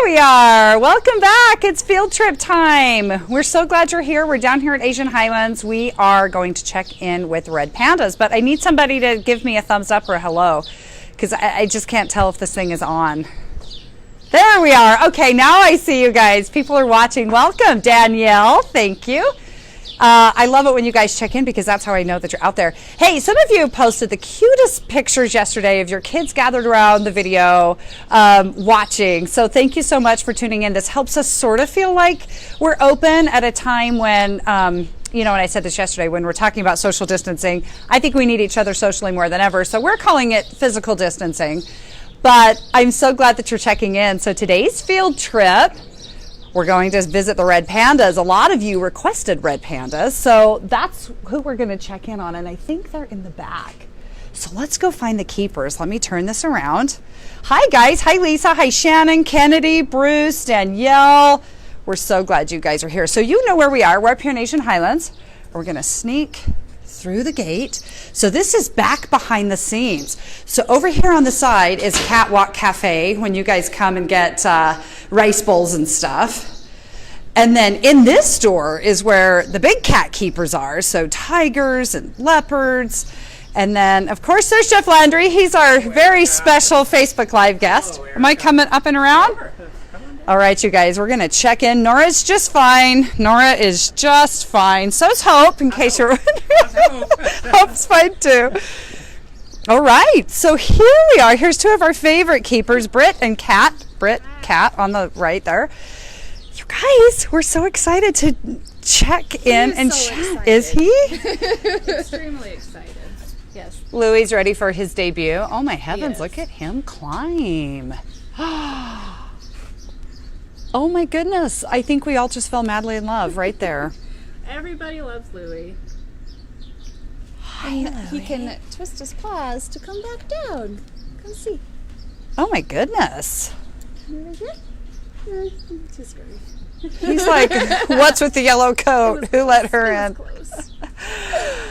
we are. Welcome back. It's field trip time. We're so glad you're here. We're down here at Asian Highlands. We are going to check in with red pandas, but I need somebody to give me a thumbs up or a hello because I just can't tell if this thing is on. There we are. Okay, now I see you guys. People are watching. Welcome, Danielle. Thank you. I love it when you guys check in because that's how I know that you're out there. Hey, some of you posted the cutest pictures yesterday of your kids gathered around the video watching. So thank you so much for tuning in. This helps us sort of feel like we're open at a time when, you know, and I said this yesterday, when we're talking about social distancing, I think we need each other socially more than ever. So we're calling it physical distancing. But I'm so glad that you're checking in. So today's field trip, we're going to visit the red pandas. A lot of you requested red pandas, so that's who we're going to check in on, and I think they're in the back. So let's go find the keepers. Let me turn this around. Hi, guys. Hi, Lisa. Hi, Shannon, Kennedy, Bruce, Danielle. We're so glad you guys are here. So you know where we are. We're up here in Asian Highlands. We're going to sneak through the gate. So this is back behind the scenes. So over here on the side is Catwalk Cafe when you guys come and get rice bowls and stuff. And then in this door is where the big cat keepers are. So tigers and leopards. And then of course there's Jeff Landry. He's our very special Facebook Live guest. Am I coming up and around? All right, you guys, we're going to check in. Nora's just fine. Nora is just fine. So's Hope, in case you're wondering. Hope's fine, too. All right, so here we are. Here's two of our favorite keepers, Britt and Kat. Britt, Kat on the right there. You guys, we're so excited to check in and chat. Is he? Extremely excited. Yes. Louie's ready for his debut. Oh, my heavens, Yes. look at him climb. Oh my goodness, I think we all just fell madly in love right there. Everybody loves Louie. Hi, He Louie. can twist his paws to come back down. Come see. Oh my goodness. Over here? Too scary. He's like, what's with the yellow coat? Who let her in? Close.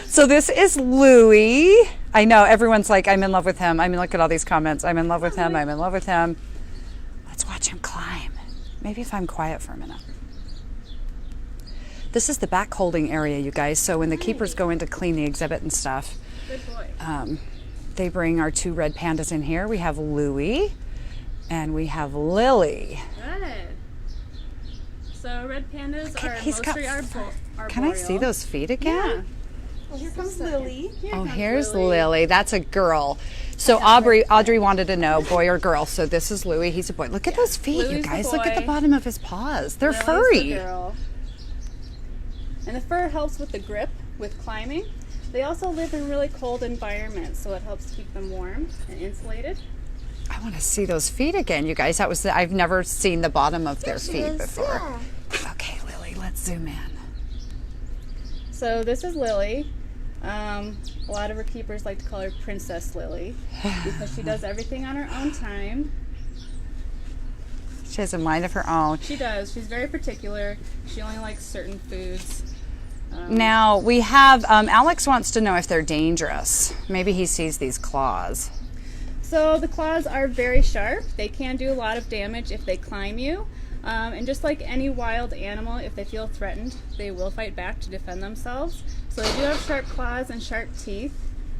So this is Louie. I know, everyone's like, I'm in love with him. I mean, look at all these comments. I'm in love with him. I'm in love with him. Let's watch him climb. Maybe if I'm quiet for a minute. This is the back holding area, you guys. So when the keepers go in to clean the exhibit and stuff, Good boy. they bring our two red pandas in here. We have Louie and we have Lily. Good. So red pandas are He's got mostly fur. arboreal. Can I see those feet Yeah. again? Well, here comes Lily. Oh, here's Lily. That's a girl. So Audrey wanted to know, boy or girl. So this is Louie. He's a boy. Look at those feet, Louie's you the guys. Look at the boy. bottom of his paws. They're Lily's furry. the girl. And the fur helps with the grip with climbing. They also live in really cold environments, so it helps keep them warm and insulated. I want to see those feet again, you guys. I've never seen the bottom of their feet before. Yeah. Okay, Lily, let's zoom in. So this is Lily. A lot of her keepers like to call her Princess Lily because she does everything on her own time. She has a mind of her own. She does. She's very particular. She only likes certain foods. Now, we have, Alex wants to know if they're dangerous. Maybe he sees these claws. So the claws are very sharp. They can do a lot of damage if they climb you. And just like any wild animal, if they feel threatened, they will fight back to defend themselves. So they do have sharp claws and sharp teeth.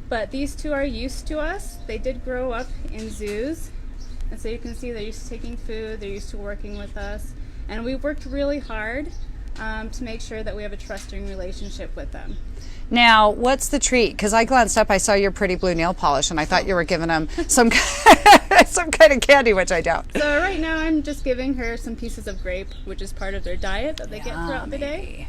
But these two are used to us. They did grow up in zoos. And so you can see they're used to taking food, they're used to working with us. And we worked really hard to make sure that we have a trusting relationship with them. Now, what's the treat? Because I glanced up, I saw your pretty blue nail polish, and I thought you were giving them some some kind of candy, which I doubt. So right now I'm just giving her some pieces of grape, which is part of their diet that they get throughout the day.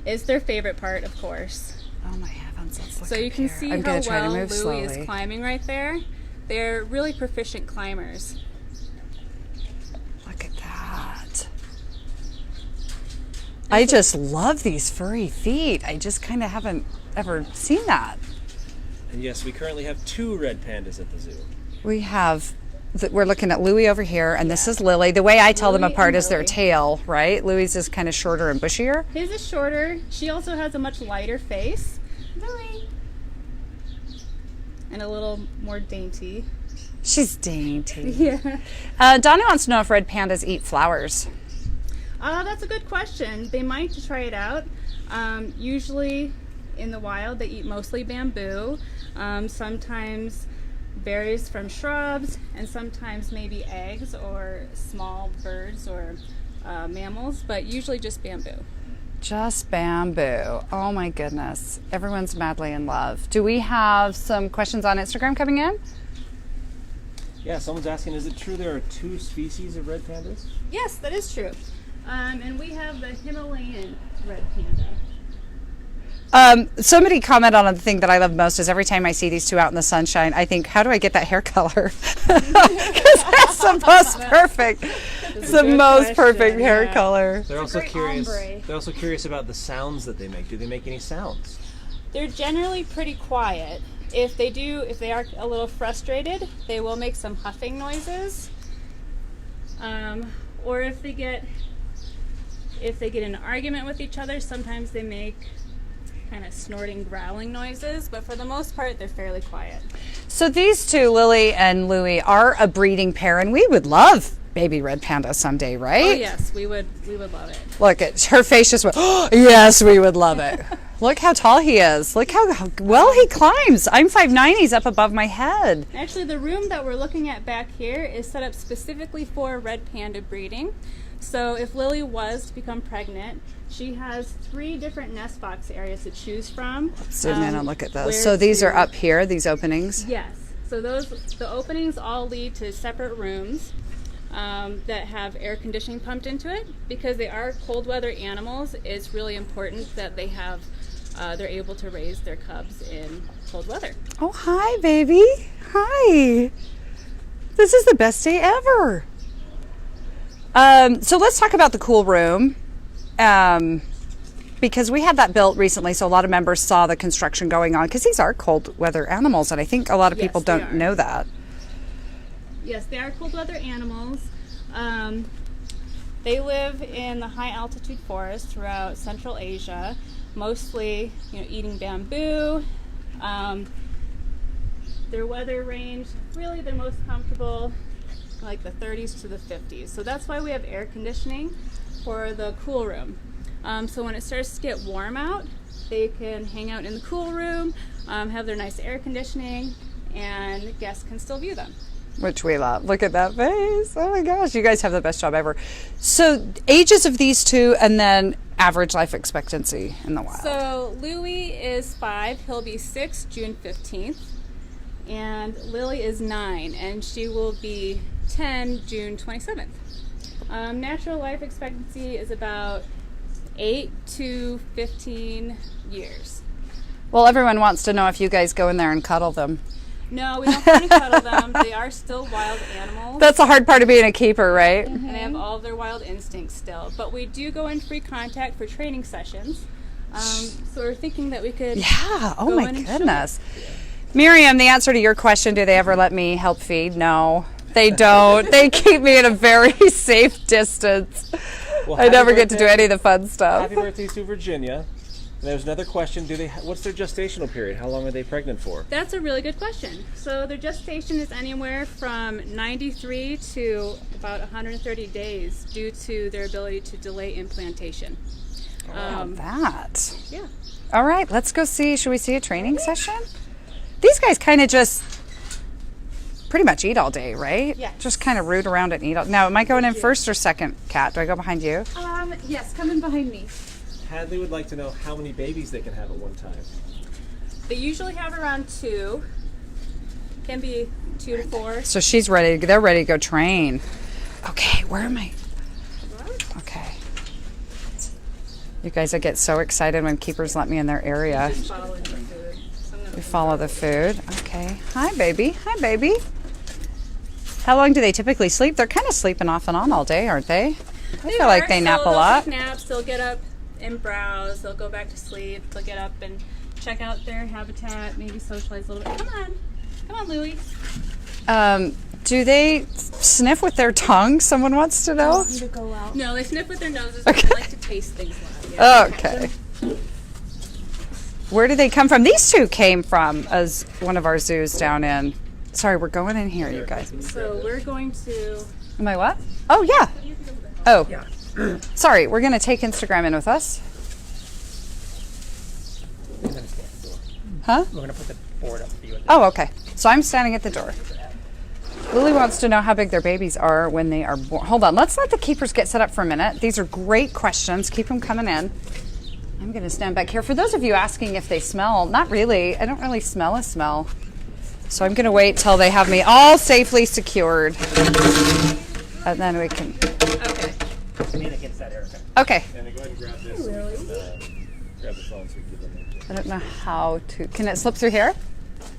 It's their favorite part, of course. Oh my heavens, let's look So up you can here. see I'm how gonna try well to move Louie is slowly. climbing right there. They're really proficient climbers. Look at that. I just love these furry feet. I just kind of haven't ever seen that. And yes, we currently have 2 red pandas at the zoo. We have, we're looking at Louie over here, and this is Lily. The way I tell them Louie apart and is their Lily. tail, right? Louie's is kind of shorter and bushier. His is shorter. She also has a much lighter face. Lily. And a little more dainty. She's dainty. Yeah. Donna wants to know if red pandas eat flowers. That's a good question. They might to try it out. Usually in the wild, they eat mostly bamboo, sometimes berries from shrubs, and sometimes maybe eggs or small birds or mammals, but usually just bamboo. Just bamboo. Oh my goodness. Everyone's madly in love. Do we have some questions on Instagram coming in? Yeah, someone's asking, is it true there are 2 species of red pandas? Yes, that is true. And we have the Himalayan red panda. Somebody commented on the thing that I love most is every time I see these two out in the sunshine, I think, how do I get that hair color? Because that's the most perfect. It's the most perfect hair color. They're also great curious. ombre. They're also curious about the sounds that they make. Do they make any sounds? They're generally pretty quiet. If they are a little frustrated, they will make some huffing noises. Or if they get in an argument with each other, sometimes they make kind of snorting, growling noises, but for the most part, they're fairly quiet. So these two, Lily and Louie, are a breeding pair, and we would love baby red panda someday, right? Oh yes, we would love it. Look at her face just went, oh, yes, we would love it. Look how tall he is. Look how well he climbs. I'm 5'9", he's up above my head. Actually, the room that we're looking at back here is set up specifically for red panda breeding. So if Lily was to become pregnant, she has 3 different nest box areas to choose from. Zoom in and look at those. So these are up here, these openings? Yes. So the openings all lead to separate rooms that have air conditioning pumped into it. Because they are cold weather animals, it's really important that they're able to raise their cubs in cold weather. Oh, hi, baby. Hi. This is the best day ever. So let's talk about the cool room. Because we had that built recently, so a lot of members saw the construction going on, because these are cold weather animals, and I think a lot of people don't know that. Yes, they are cold weather animals. They live in the high altitude forests throughout Central Asia, mostly eating bamboo. Their weather range, really they're most comfortable like the 30s to the 50s. So that's why we have air conditioning for the cool room. So when it starts to get warm out, they can hang out in the cool room, have their nice air conditioning, and guests can still view them. Which we love. Look at that face. Oh my gosh, you guys have the best job ever. So ages of these two, and then average life expectancy in the wild. So Louie is 5, he'll be 6 June 15th. And Lily is 9, and she will be 10 June 27th. Natural life expectancy is about 8 to 15 years. Well, everyone wants to know if you guys go in there and cuddle them. No, we don't try to cuddle them. They are still wild animals. That's the hard part of being a keeper, right? And they have all of their wild instincts still. But we do go in free contact for training sessions. So we're thinking that we could Oh my goodness. Miriam, the answer to your question, do they ever let me help feed? No, they don't. They keep me at a very safe distance. Well, I never get to do any of the fun stuff. Happy birthday to Virginia. And there's another question. What's their gestational period? How long are they pregnant for? That's a really good question. So their gestation is anywhere from 93 to about 130 days due to their ability to delay implantation. That. Yeah. All right, let's go see. Should we see a training session? These guys kind of just pretty much eat all day, right? Yeah. Just kind of root around and eat all. Now, am I going in first or second, Kat? Do I go behind you? Yes, come in behind me. Hadley would like to know how many babies they can have at one time. They usually have around 2. Can be 2 to 4. So she's ready. They're ready to go train. Okay, where am I? Okay. You guys, I get so excited when keepers let me in their area. We follow the food. Okay. Hi, baby. Hi, baby. How long do they typically sleep? They're kind of sleeping off and on all day, aren't they? I feel like they nap a lot. They'll take naps. They'll get up and browse. They'll go back to sleep. They'll get up and check out their habitat. Maybe socialize a little bit. Come on, Louie. Do they sniff with their tongue? Someone wants to know. No, they sniff with their noses. Okay. They like to taste things loud. Yeah. Okay. Where do they come from? These two came from as one of our zoos down in Sorry, we're going in here, you guys. So we're going to. Am I what? Oh, yeah. Oh, sorry, we're going to take Instagram in with us. Huh? We're going to put the board up for you. Oh, okay. So I'm standing at the door. Lily wants to know how big their babies are when they are born. Hold on, let's let the keepers get set up for a minute. These are great questions. Keep them coming in. I'm going to stand back here. For those of you asking if they smell, not really. I don't really smell a smell. So I'm going to wait till they have me all safely secured. And then we can... Okay. Lean against that, Erica. Okay. And then go ahead and grab this. Grab the phone so we can give them. I don't know how to... Can it slip through here?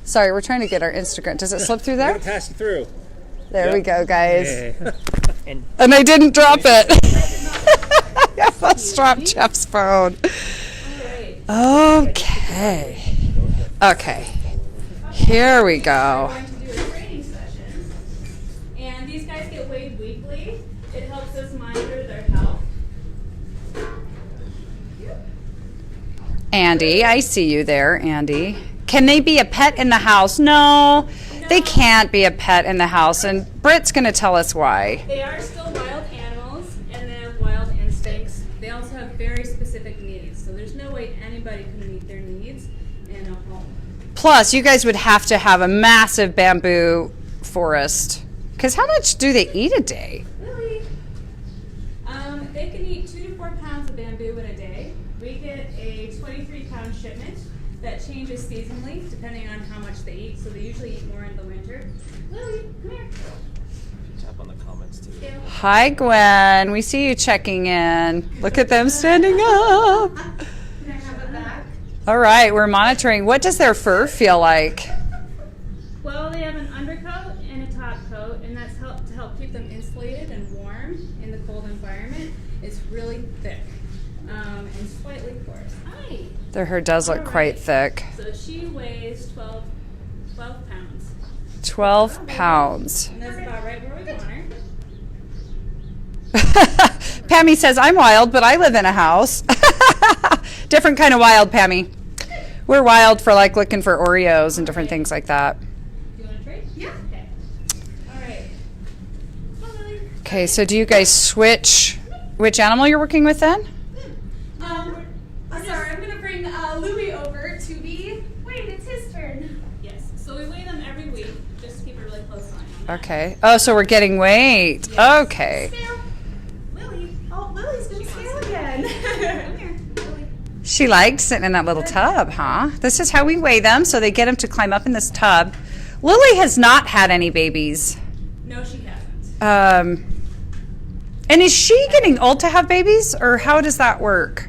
Sorry, we're trying to get our Instagram. Does it slip through I'm there? gonna pass you through. There we go, guys. And And I didn't drop it. I almost dropped Jeff's phone. Okay. Okay. Here we go. We're going to do a training session. And these guys get weighed weekly. It helps us monitor their health. Andy, I see you there, Andy. Can they be a pet in the house? No, they can't be a pet in the house. And Britt's going to tell us why. They are still wild animals and they have wild instincts. They also have very specific needs. So there's no way anybody can meet their needs in a home. Plus, you guys would have to have a massive bamboo forest. Because how much do they eat a day? Really? They can eat 2 to 4 pounds of bamboo in a day. We get a 23-pound shipment that changes seasonally depending on how much they eat. So they usually eat more in the winter. Lily, come here. Tap on the comments too. Yeah. Hi, Gwen. We see you checking in. Look at them standing up. Can I have it back? All right, we're monitoring. What does their fur feel like? Well, they have an undercoat and a top coat, and that's to help keep them insulated and warm in the cold environment. It's really thick and slightly coarse. Hi. Their hair does look quite thick. So she weighs 12 pounds. 12 pounds. And that's about right where we want her. Pammy says, I'm wild, but I live in a house. Different kind of wild, Pammy. We're wild for like looking for Oreos and different things like that. Do you want to trade? Yeah. Okay. All right. Come on, Lily. Okay, so do you guys switch which animal you're working with then? Sorry, I'm gonna bring Louie over to be. Wait, it's his turn. Yes. So we weigh them every week, just to keep a really close eye on that. Okay. Oh, so we're getting weight. Yes. Okay. Scale. Lily. Oh, Lily's gonna scale again. Come here. Lily. She liked sitting in that little tub, huh? This is how we weigh them, so they get them to climb up in this tub. Lily has not had any babies. No, she hasn't. And is she getting old to have babies, or how does that work?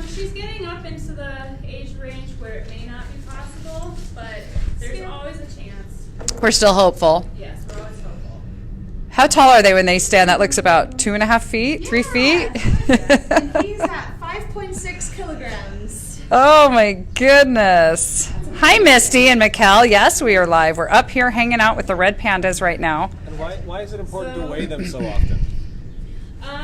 She's getting up into the age range where it may not be possible, but there's always a chance. We're still hopeful. Yes, we're always hopeful. How tall are they when they stand? That looks about 2.5 feet, 3 feet. And he's at 5.6 kilograms. Oh my goodness. Hi, Misty and Mikkel. Yes, we are live. We're up here hanging out with the red pandas right now. And why is it important to weigh them so often?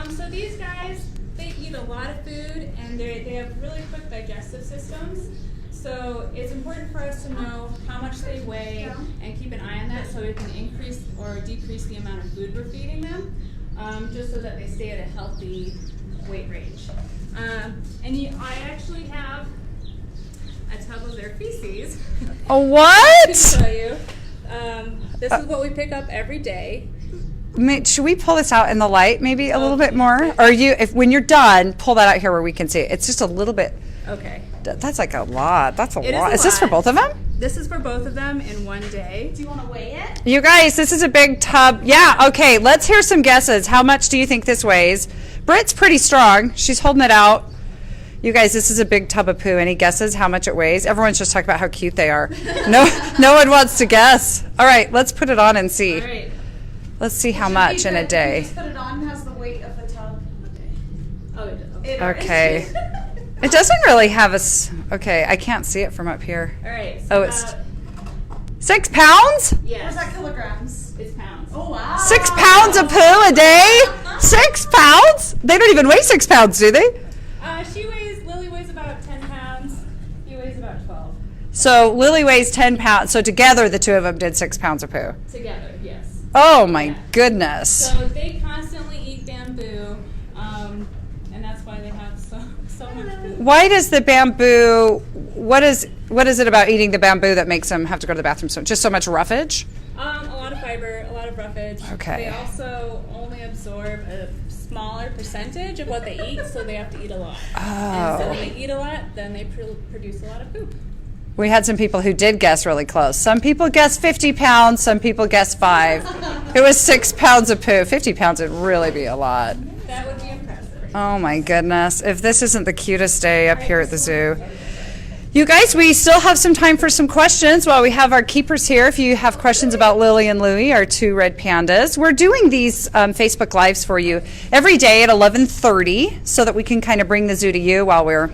So these guys, they eat a lot of food and they have really quick digestive systems. So it's important for us to know how much they weigh and keep an eye on that so we can increase or decrease the amount of food we're feeding them, just so that they stay at a healthy weight range. I actually have a tub of their feces. Oh, what? I can show you. This is what we pick up every day. Should we pull this out in the light maybe a little bit more? Or when you're done, pull that out here where we can see it. It's just a little bit. Okay. That's like a lot. That's a It is lot. a Is this for lot. both of them? This is for both of them in one day. Do you want to weigh it? You guys, this is a big tub. Yeah, okay, let's hear some guesses. How much do you think this weighs? Britt's pretty strong. She's holding it out. You guys, this is a big tub of poo. Any guesses how much it weighs? Everyone's just talking about how cute they are. No one wants to guess. All right, let's put it on and see. All right. Let's see how much in a day. Just put it on. Has the weight of the tub. Oh, it does. Okay. Okay. It doesn't really have okay, I can't see it from up here. All right. Oh, it's 6 pounds? yes. What's that kilograms? It's pounds. Oh wow. 6 pounds of poo a day? 6 pounds? They don't even weigh 6 pounds, do they? Lily weighs about 10 pounds. He weighs about 12. So Lily weighs 10 pounds. So together the two of them did 6 pounds of poo. Together, yes. Oh my goodness. So they constantly eat bamboo, and that's why they have so much food. Why does the bamboo, what is it about eating the bamboo that makes them have to go to the bathroom? So just so much roughage? A lot of fiber, a lot of roughage. Okay. They also only absorb a smaller percentage of what they eat, so they have to eat a lot. And so when they eat a lot, then they produce a lot of poop. We had some people who did guess really close. Some people guessed 50 pounds, some people guessed 5. It was 6 pounds of poo. 50 pounds would really be a lot. That would be impressive. Oh my goodness. If this isn't the cutest day up here at the zoo. You guys, we still have some time for some questions while we have our keepers here. If you have questions about Lily and Louie, our 2 red pandas. We're doing these Facebook Lives for you every day at 11:30 so that we can kind of bring the zoo to you while we're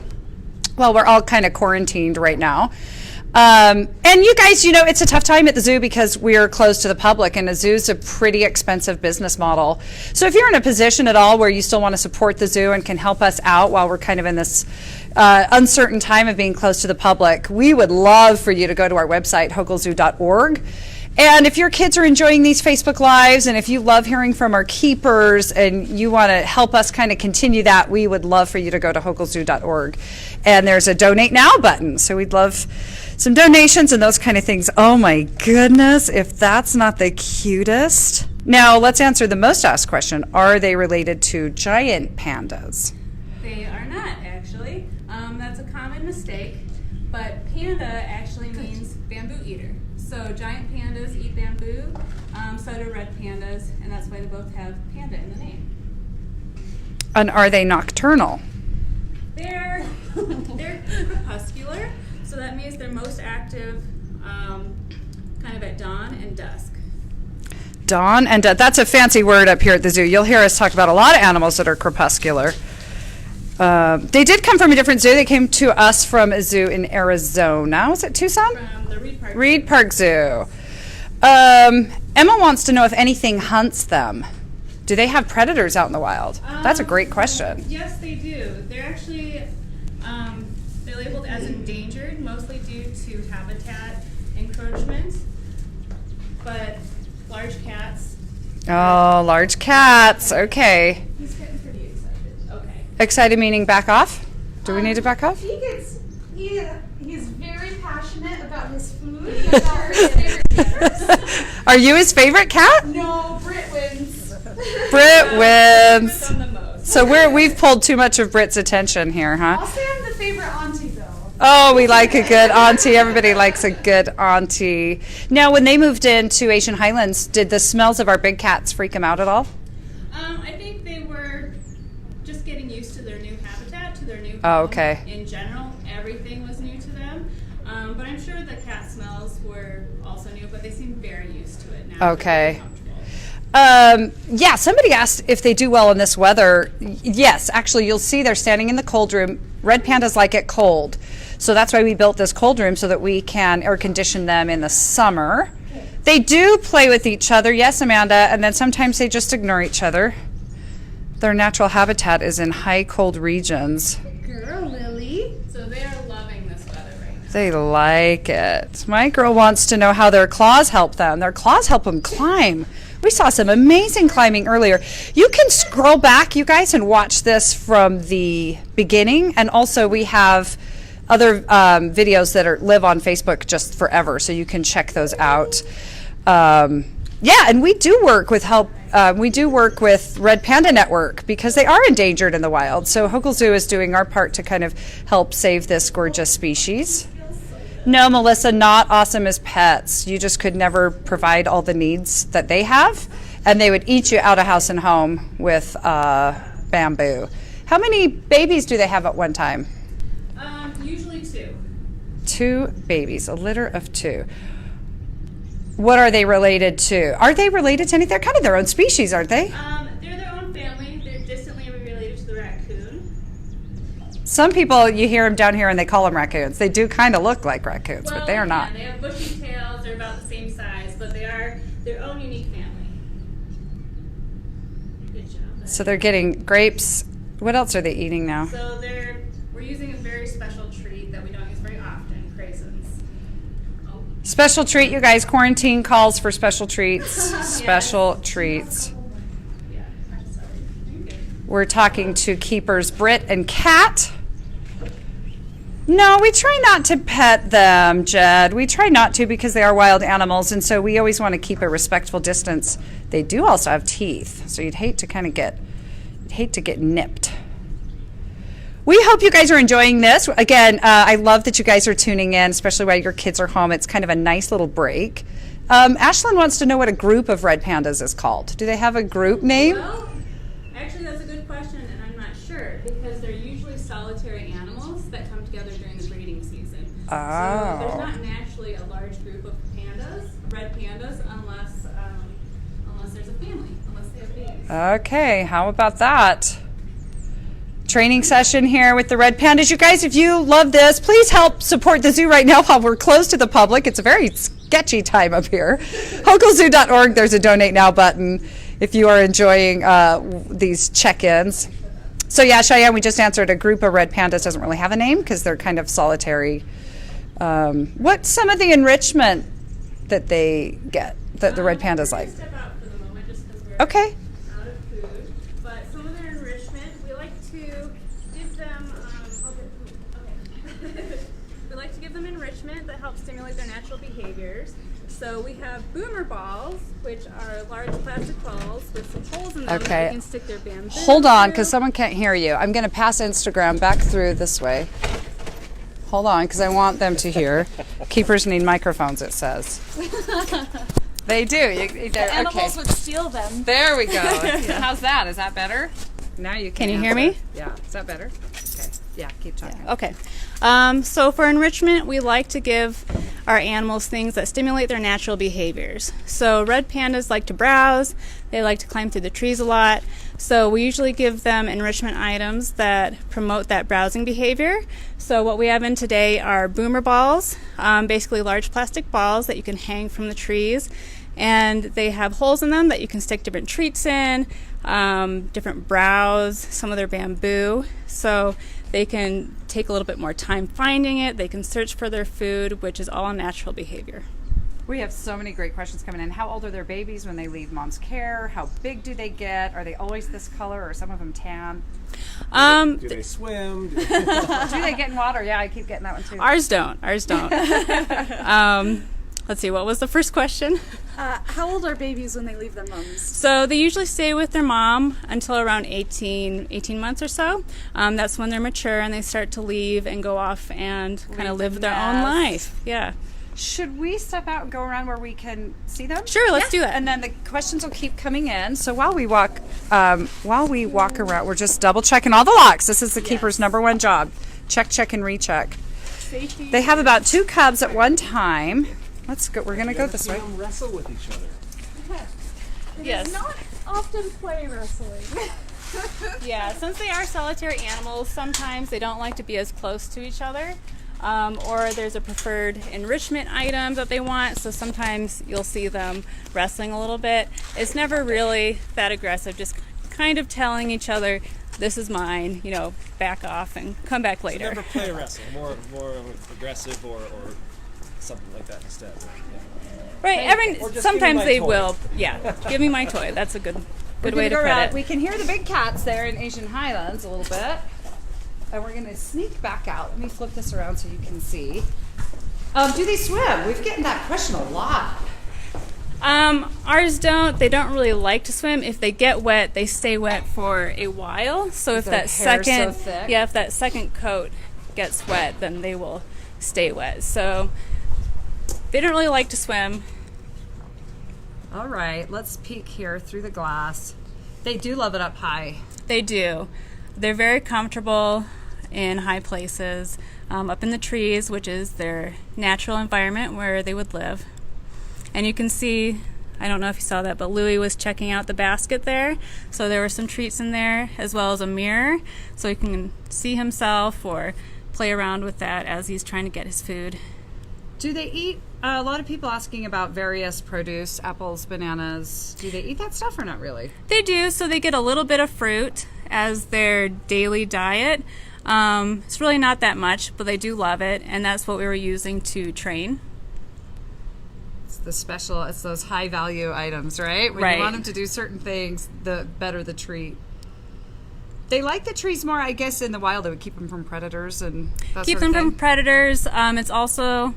all kind of quarantined right now. And you guys, you know, it's a tough time at the zoo because we're closed to the public, and a zoo's a pretty expensive business model. So if you're in a position at all where you still want to support the zoo and can help us out while we're kind of in this uncertain time of being closed to the public, we would love for you to go to our website, hoglezoo.org. And if your kids are enjoying these Facebook Lives, and if you love hearing from our keepers and you want to help us kind of continue that, we would love for you to go to hoglezoo.org. And there's a donate now button. So we'd love some donations and those kind of things. Oh my goodness, if that's not the cutest. Now let's answer the most asked question. Are they related to giant pandas? They are not, actually. That's a common mistake, but panda actually means bamboo eater. So giant pandas eat bamboo, so do red pandas, and that's why they both have panda in the name. And are they nocturnal? They're crepuscular, so that means they're most active kind of at dawn and dusk. Dawn and that's a fancy word up here at the zoo. You'll hear us talk about a lot of animals that are crepuscular. They did come from a different zoo. They came to us from a zoo in Arizona. Was it Tucson? From the Reed Park Zoo. Emma wants to know if anything hunts them. Do they have predators out in the wild? That's a great question. Yes, they do. They're actually they're labeled as endangered, mostly due to habitat encroachment. But large cats. Oh, large cats. Okay. He's getting pretty excited. Okay. Excited meaning back off? Do we need to back off? He's very passionate about his food and about his favorite dinners. Are you his favorite cat? No, Britt wins. Britt wins. On the most. So we've pulled too much of Britt's attention here, huh? I'll say I'm the favorite auntie though. Oh, we like a good auntie. Everybody likes a good auntie. Now, when they moved into Asian Highlands, did the smells of our big cats freak them out at all? I think they were just getting used to their new habitat, to their new home. Oh, okay. In general, everything was new to them. But I'm sure the cat smells were also new, but they seem very used to it now. Okay. Yeah, somebody asked if they do well in this weather. Yes, actually, you'll see they're standing in the cold room. Red pandas like it cold. So that's why we built this cold room, so that we can air condition them in the summer. They do play with each other, yes, Amanda, and then sometimes they just ignore each other. Their natural habitat is in high cold regions. Girl, Lily. So they are loving this weather right now. They like it. My girl wants to know how their claws help them. Their claws help them climb. We saw some amazing climbing earlier. You can scroll back, you guys, and watch this from the beginning. And also we have other videos that live on Facebook just forever, so you can check those out. Yeah, and we do work with Red Panda Network because they are endangered in the wild. So Hogle Zoo is doing our part to kind of help save this gorgeous species. No, Melissa, not awesome as pets. You just could never provide all the needs that they have, and they would eat you out of house and home with bamboo. How many babies do they have at one time? Usually 2. 2 babies, a litter of 2. What are they related to? Are they related to anything? They're kind of their own species, aren't they? They're their own family. They're distantly related to the raccoon. Some people, you hear them down here and they call them raccoons. They do kind of look like raccoons, but they are not. They have bushy tails. They're about the same size, but they are their own unique family. Good job. So they're getting grapes. What else are they eating now? So we're using a very special treat that we don't use very often, craisins. Special treat, you guys. Quarantine calls for special treats. Special treats. We're talking to keepers Britt and Kat. No, we try not to pet them, Jed. We try not to because they are wild animals, and so we always want to keep a respectful distance. They do also have teeth, so you'd hate to get nipped. We hope you guys are enjoying this. Again, I love that you guys are tuning in, especially while your kids are home. It's kind of a nice little break. Ashlyn wants to know what a group of red pandas is called. Do they have a group name? Well, actually, that's a good question, and I'm not sure because they're usually solitary animals that come together during the breeding season. Oh. So there's not naturally a large group of pandas, red pandas, unless there's a family, unless they have babies. Okay, how about that? Training session here with the red pandas. You guys, if you love this, please help support the zoo right now while we're closed to the public. It's a very sketchy time up here. Hoglezoo.org, there's a donate now button if you are enjoying these check-ins. So yeah, Cheyenne, we just answered a group of red pandas doesn't really have a name because they're kind of solitary. What's some of the enrichment that they get, that the red pandas like? Step out for the moment just because we're Okay. out of food. But some of their enrichment, we like to give them. We like to give them enrichment that helps stimulate their natural behaviors. So we have boomer balls, which are large plastic balls with some holes in them that Okay. they can stick their bamboo. Hold on, through. because someone can't hear you. I'm going to pass Instagram back through this way. Hold on, because I want them to hear. Keepers need microphones, it says. They do. Animals would steal them. There we go. How's that? Is that better? Now you can. Can you hear me? Yeah. Is that better? Okay. Yeah, keep talking. Okay. So for enrichment, we like to give our animals things that stimulate their natural behaviors. So red pandas like to browse. They like to climb through the trees a lot. So we usually give them enrichment items that promote that browsing behavior. So what we have in today are boomer balls, basically large plastic balls that you can hang from the trees. And they have holes in them that you can stick different treats in, different browse, some of their bamboo. So they can take a little bit more time finding it. They can search for their food, which is all natural behavior. We have so many great questions coming in. How old are their babies when they leave mom's care? How big do they get? Are they always this color, or are some of them tan? Do they swim? Do they... Do they get in water? Yeah, I keep getting that one too. Ours don't. Let's see, what was the first question? How old are babies when they leave their moms? So they usually stay with their mom until around 18 months or so. That's when they're mature and they start to leave and go off and kind of live their own life. Yeah. Should we step out and go around where we can see them? Sure, let's do it. And then the questions will keep coming in. So while we walk around, we're just double checking all the locks. This is the keeper's number one job. Check, check, and recheck. Safety. They have about 2 cubs at one time. Let's go. We're gonna go this way. Them wrestle with each other. Yes. Not often play wrestling. Yeah, since they are solitary animals, sometimes they don't like to be as close to each other. Or there's a preferred enrichment item that they want, so sometimes you'll see them wrestling a little bit. It's never really that aggressive, just kind of telling each other, this is mine, back off and come back later. Never play wrestle. More aggressive or something like that instead. Right, Or just sometimes give me my they toy. will. Yeah, give me my toy. That's a good We're way to gonna go put around. it. We can hear the big cats there in Asian Highlands a little bit. And we're going to sneak back out. Let me flip this around so you can see. Do they swim? We've gotten that question a lot. Ours don't. They don't really like to swim. If they get wet, they stay wet for a while. So if their that hair's so second, thick? if that second coat gets wet, then they will stay wet. So they don't really like to swim. All right, let's peek here through the glass. They do love it up high. They do. They're very comfortable in high places, up in the trees, which is their natural environment where they would live. And you can see, I don't know if you saw that, but Louis was checking out the basket there. So there were some treats in there, as well as a mirror, so he can see himself or play around with that as he's trying to get his food. Do they eat? A lot of people asking about various produce, apples, bananas. Do they eat that stuff or not really? They do, so they get a little bit of fruit as their daily diet. It's really not that much, but they do love it, and that's what we were using to train. the special, it's those high value items, right? When Right. you want them to do certain things, the better the treat. They like the trees more, I guess, in the wild. It would keep them from predators and that Keep sort of them from thing. predators. It's also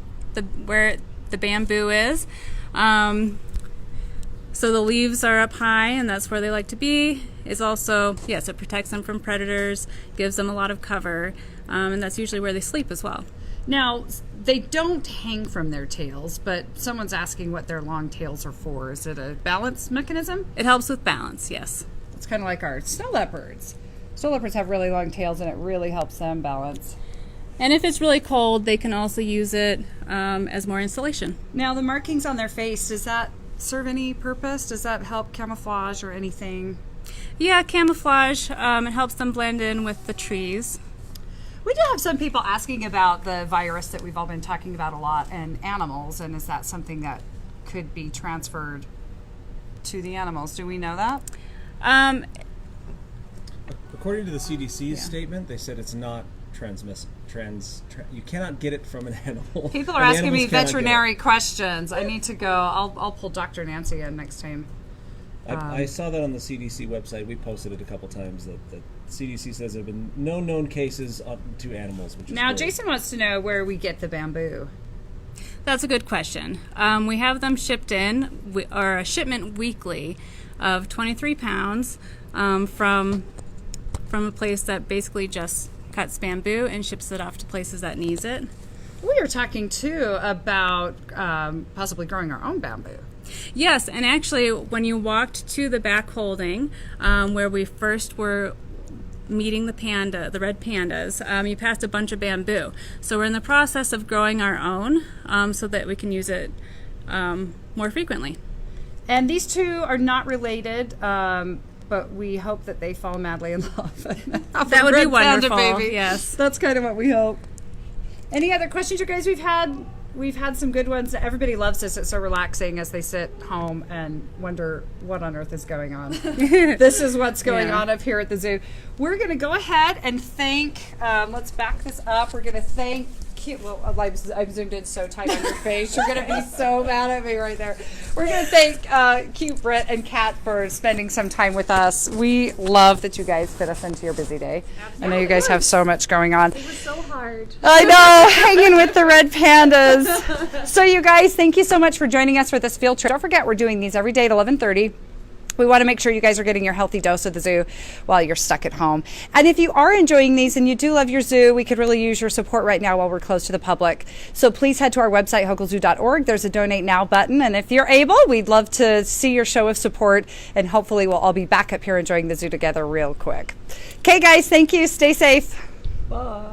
where the bamboo is. So the leaves are up high, and that's where they like to be. It's also, yes, it protects them from predators, gives them a lot of cover, and that's usually where they sleep as well. Now, they don't hang from their tails, but someone's asking what their long tails are for. Is it a balance mechanism? It helps with balance, yes. It's kind of like our snow leopards. Snow leopards have really long tails, and it really helps them balance. And if it's really cold, they can also use it as more insulation. Now, the markings on their face, does that serve any purpose? Does that help camouflage or anything? Yeah, camouflage. It helps them blend in with the trees. We do have some people asking about the virus that we've all been talking about a lot in animals, and is that something that could be transferred to the animals? Do we know that? According to the CDC's statement, they said it's not you cannot get it from an animal. People are And the asking me animals cannot get it. veterinary questions. I need to go. I'll pull Dr. Nancy in next time. I saw that on the CDC website. We posted it a couple times that the CDC says there have been no known cases to animals. Which is Now, good. Jason wants to know where we get the bamboo. That's a good question. We have them shipped in, or a shipment weekly of 23 pounds from a place that basically just cuts bamboo and ships it off to places that needs it. We were talking too about possibly growing our own bamboo. Yes, and actually when you walked to the back holding where we first were meeting the red pandas, you passed a bunch of bamboo. So we're in the process of growing our own so that we can use it more frequently. And these two are not related, but we hope that they fall madly in love. That would be wonderful. Yes. That's kind of what we hope. Any other questions, you guys? We've had some good ones. Everybody loves this. It's so relaxing as they sit home and wonder what on earth is going on. This is what's going on up here at the zoo. We're going to go ahead and thank, let's back this up. We're going to thank, well, I've zoomed in so tight on your face. You're going to be so mad at me right there. We're going to thank cute Britt and Kat for spending some time with us. We love that you guys fit us into your busy day. I know you guys have so much going on. It was so hard. I know, hanging with the red pandas. So you guys, thank you so much for joining us for this field trip. Don't forget, we're doing these every day at 11:30. We want to make sure you guys are getting your healthy dose of the zoo while you're stuck at home. And if you are enjoying these and you do love your zoo, we could really use your support right now while we're closed to the public. So please head to our website, hoglezoo.org. There's a donate now button. And if you're able, we'd love to see your show of support. And hopefully we'll all be back up here enjoying the zoo together real quick. Okay, guys, thank you. Stay safe. Bye.